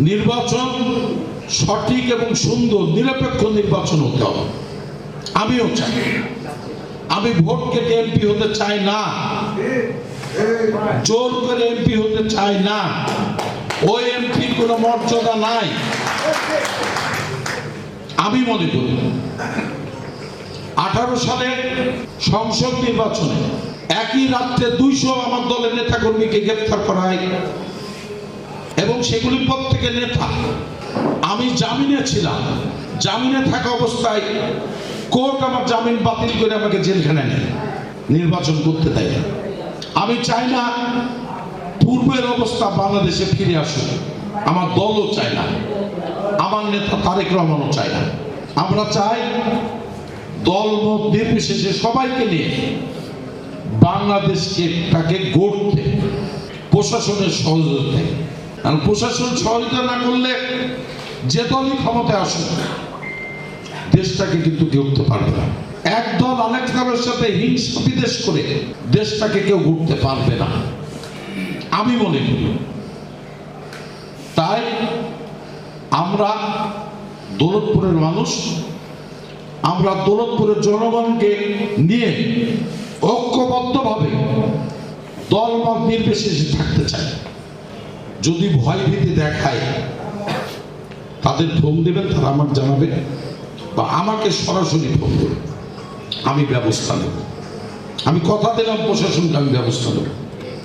নির্বাচন সঠিক এবং সুন্দর নিরপেক্ষ নির্বাচন হতে হবে। আমিও চাই, আমি ভোট কেটে এমপি হতে চাই না, জোর করে এমপি হতে চাই না। ওই এমপির কোনো মর্যাদা নাই। আমি মনে করি 18 সালে সংসদ নির্বাচনে একই রাত্রে 200 আমার দলের নেতাকর্মীকে গ্রেফতার করা হয় এবং সেগুলির প্রত্যেকের নেতা। আমি জামিনে ছিলাম, জামিনে থাকা অবস্থায় কোর্ট আমার জামিন বাতিল করে আমাকে জেলখানে নেয়, নির্বাচন করতে দেয় না। আমি চাই না পূর্বের অবস্থা বাংলাদেশে ফিরে আসুক, আমার দলও চায় না, আমার নেতা তারেক রহমানও চায় না। আমরা চাই দল মত নির্বিশেষে সবাইকে নিয়ে বাংলাদেশকে তাকে গড়তে প্রশাসনের সহযোগিতা। কারণ প্রশাসন সহযোগিতা না করলে যে দলই ক্ষমতায় আসুক দেশটাকে কিন্তু গড়তে পারবে না। এক দল আরেক দলের সাথে হিংসা বিদ্বেষ করে দেশটাকে কেউ গড়তে পারবে না, আমি মনে করি। তাই আমরা দৌলতপুরের মানুষ, আমরা দৌলতপুরের জনগণকে নিয়ে ঐক্যবদ্ধভাবে দলমত নির্বিশেষে থাকতে চাই। যদি ভয় ভীতি দেখায় তাদের ফোন দেবেন, তারা আমাকে জানাবে বা আমাকে সরাসরি ফোন দেবেন, আমি ব্যবস্থা নেব। আমি কথা দিলাম প্রশাসনকে আমি ব্যবস্থা নেব।